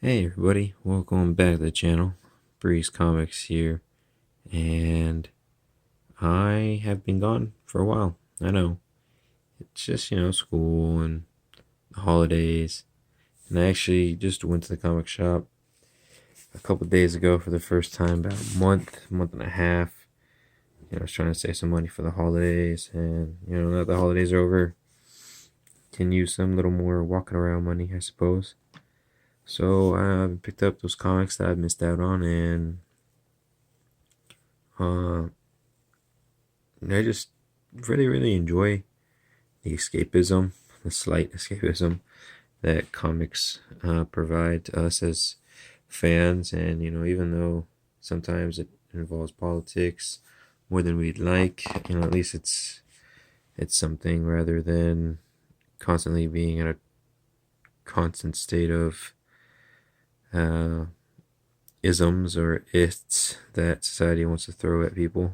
Hey everybody, welcome back to the channel. Breeze Comics here, and I have been gone for a while. I know, it's just, school and the holidays, and I actually just went to the comic shop a couple days ago for the first time, about a month and a half. I was trying to save some money for the holidays, and, now that the holidays are over, can use some little more walking around money, I suppose. So I picked up those comics that I've missed out on, and uh, I just really enjoy the escapism, the slight escapism that comics provide to us as fans. And, even though sometimes it involves politics more than we'd like, at least it's something rather than constantly being in a constant state of isms or its that society wants to throw at people.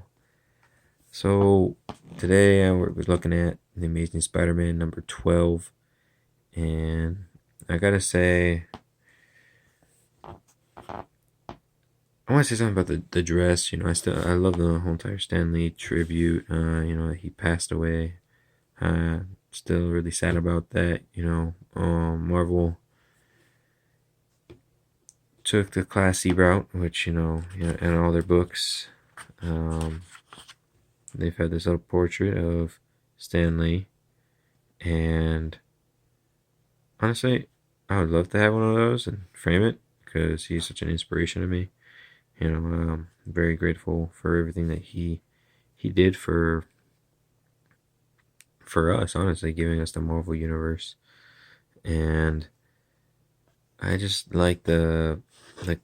So today we're looking at The Amazing Spider-Man number 12, and I gotta say, I want to say something about the dress. I love the whole entire Stan Lee tribute. He passed away. Still really sad about that. Marvel took the classy route, which in all their books, they've had this little portrait of Stan Lee, and honestly, I would love to have one of those and frame it because he's such an inspiration to me. I'm very grateful for everything that he did for us, honestly, giving us the Marvel universe. And I just like like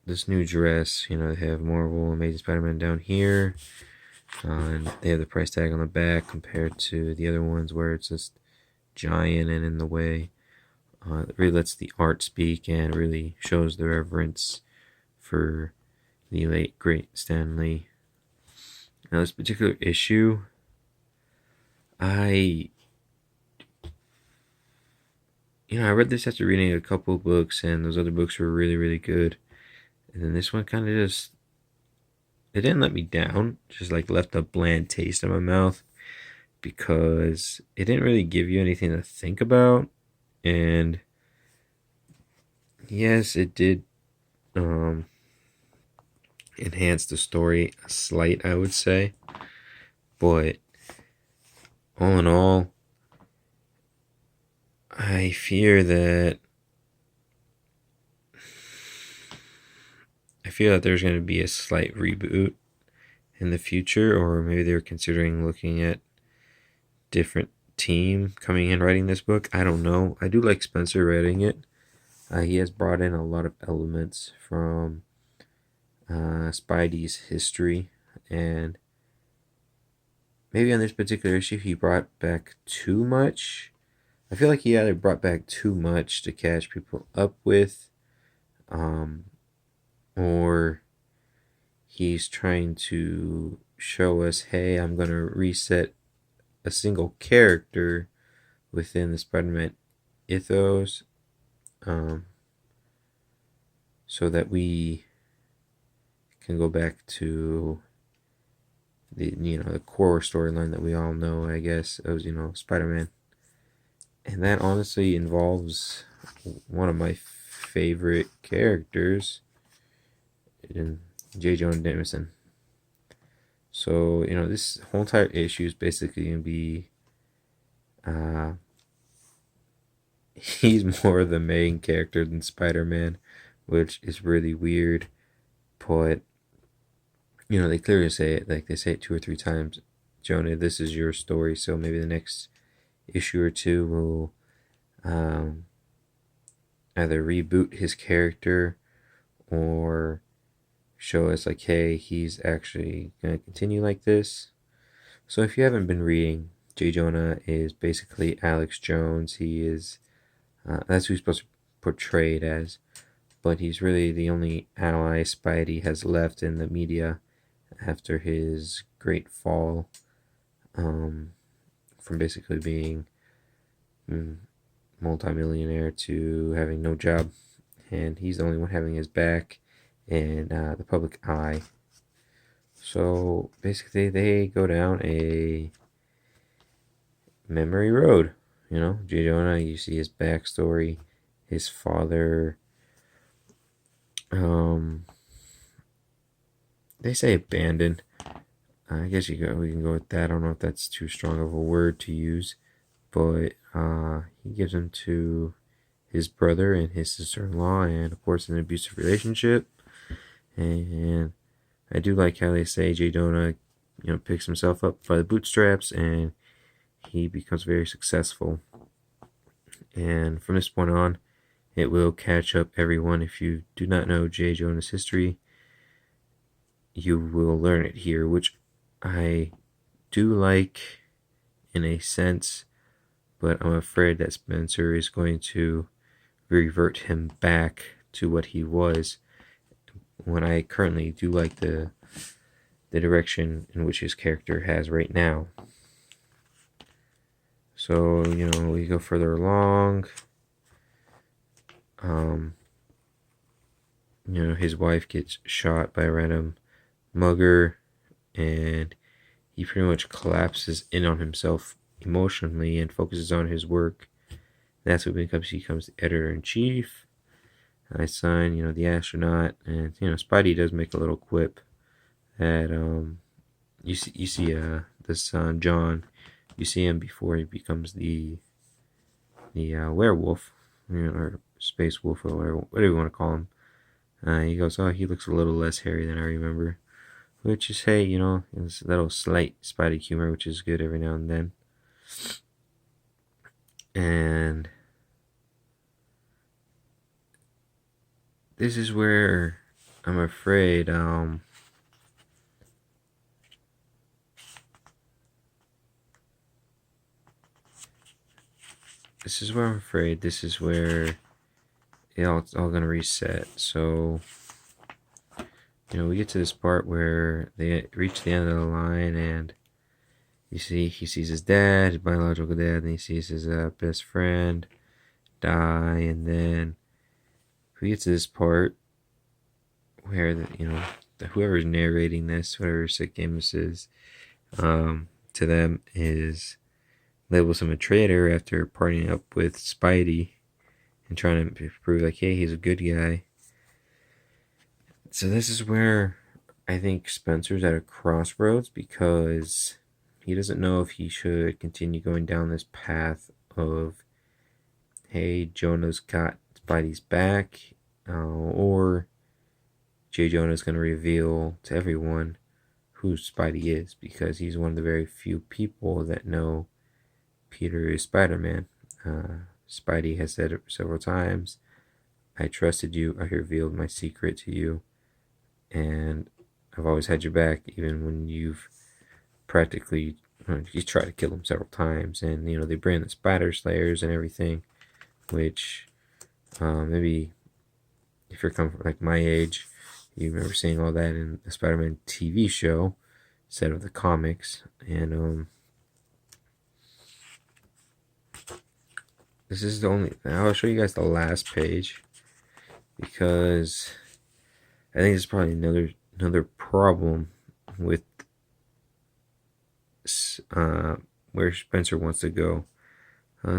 this new dress. They have Marvel Amazing Spider-Man down here, and they have the price tag on the back compared to the other ones where it's just giant and in the way. It really lets the art speak and really shows the reverence for the late great Stan Lee. Now, this particular issue, I read this after reading a couple of books, and those other books were really good. And then this one kind of it didn't let me down, just like left a bland taste in my mouth because it didn't really give you anything to think about. And yes, it did enhance the story a slight, I would say. But all in all, I fear that there's going to be a slight reboot in the future, or maybe they're considering looking at different team coming in writing this book. I don't know. I do like Spencer writing it. He has brought in a lot of elements from Spidey's history, and maybe on this particular issue he brought back too much. I feel like he either brought back too much to catch people up with, or he's trying to show us, hey, I'm going to reset a single character within the Spider-Man ethos, so that we can go back to the core storyline that we all know, I guess, of Spider-Man. And that honestly involves one of my favorite characters in J. Jonah Jameson. So, this whole entire issue is basically going to be he's more the main character than Spider-Man, which is really weird. But, they clearly say it, like they say it 2 or 3 times. Jonah, this is your story, so maybe the next issue or two will either reboot his character or show us like, hey, he's actually going to continue like this. So if you haven't been reading, J. Jonah is basically Alex Jones. He is, that's who he's supposed to portray it as, but he's really the only ally Spidey has left in the media after his great fall, from basically being multimillionaire to having no job and he's the only one having his back in the public eye. So basically, they go down a memory road. J. Jonah, you see his backstory. His father, um, they say abandoned. I guess we can go with that. I don't know if that's too strong of a word to use, but he gives him to his brother and his sister-in-law, and of course an abusive relationship. And I do like how they say J. Jonah, picks himself up by the bootstraps, and he becomes very successful. And from this point on, it will catch up everyone. If you do not know J. Jonah's history, you will learn it here, which I do like in a sense, but I'm afraid that Spencer is going to revert him back to what he was, when I currently do like the direction in which his character has right now. So, we go further along. His wife gets shot by a random mugger, and he pretty much collapses in on himself emotionally and focuses on his work. That's what he becomes the editor-in-chief. I sign, the astronaut, and Spidey does make a little quip that you see the son John, you see him before he becomes the werewolf, or space wolf, or whatever you want to call him. He goes, oh, he looks a little less hairy than I remember, which is, hey, it's a little slight Spidey humor, which is good every now and then. And this is where I'm afraid this is where it's all gonna reset. So we get to this part where they reach the end of the line, and he sees his dad, his biological dad, and he sees his best friend die. And then we get to this part where whoever's narrating this, whatever sick game this is, to them is labels him a traitor after partnering up with Spidey and trying to prove like, hey, he's a good guy. So this is where I think Spencer's at a crossroads, because he doesn't know if he should continue going down this path of, hey, Jonah's got Spidey's back, or J. Jonah's going to reveal to everyone who Spidey is, because he's one of the very few people that know Peter is Spider-Man. Spidey has said it several times, I trusted you, I revealed my secret to you, and I've always had your back, even when you've practically, he's tried to kill him several times. And they bring in the Spider Slayers and everything, which maybe if you're coming from like my age, you remember seeing all that in the Spider-Man TV show instead of the comics. And this is the only, I'll show you guys the last page, because I think it's probably another problem with where Spencer wants to go.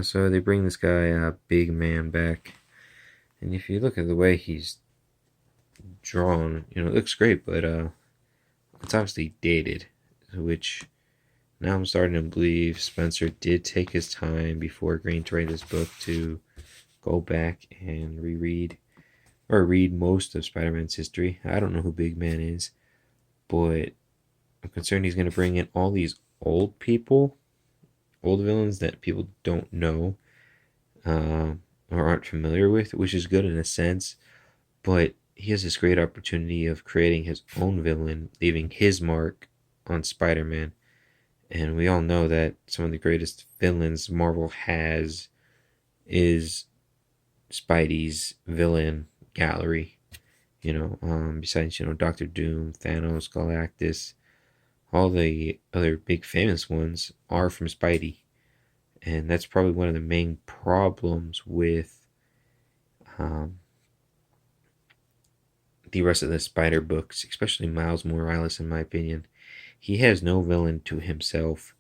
So they bring this guy, Big Man, back, and if you look at the way he's drawn, it looks great, but it's obviously dated, which now I'm starting to believe Spencer did take his time before agreeing to write this book to go back and reread or read most of Spider-Man's history. I don't know who Big Man is, but I'm concerned he's going to bring in all these old people, old villains that people don't know or aren't familiar with, which is good in a sense, but he has this great opportunity of creating his own villain, leaving his mark on Spider-Man. And we all know that some of the greatest villains Marvel has is Spidey's villain gallery. Besides, Doctor Doom, Thanos, Galactus, all the other big famous ones are from Spidey. And that's probably one of the main problems with the rest of the Spider books, especially Miles Morales, in my opinion. He has no villain to himself,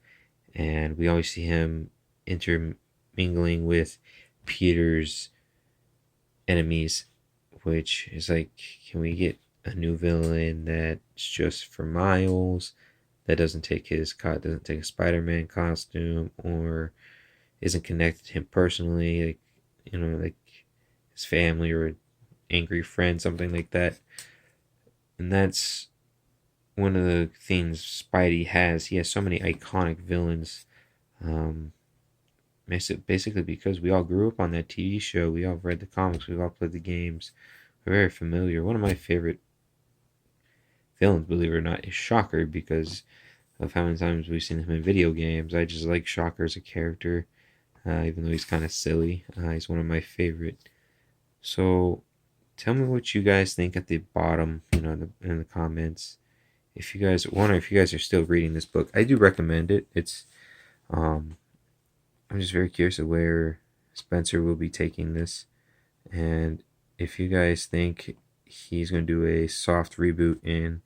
and we always see him intermingling with Peter's enemies, which is like, can we get a new villain that's just for Miles, that doesn't take a Spider-Man costume, or isn't connected to him personally, like, like his family or an angry friend, something like that. And that's one of the things Spidey has. He has so many iconic villains. Um, Basically because we all grew up on that TV show, we all read the comics, we all played the games. We're very familiar. One of my favorite villains, believe it or not, is Shocker, because of how many times we've seen him in video games. I just like Shocker as a character, even though he's kind of silly. He's one of my favorite. So tell me what you guys think at the bottom, in the comments. If you guys are still reading this book, I do recommend it. Um, I'm just very curious of where Spencer will be taking this, and if you guys think he's going to do a soft reboot in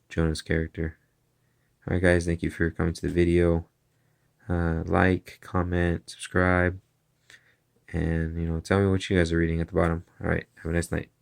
Jonah's character. Alright guys, thank you for coming to the video. Like, comment, subscribe, and tell me what you guys are reading at the bottom. Alright, have a nice night.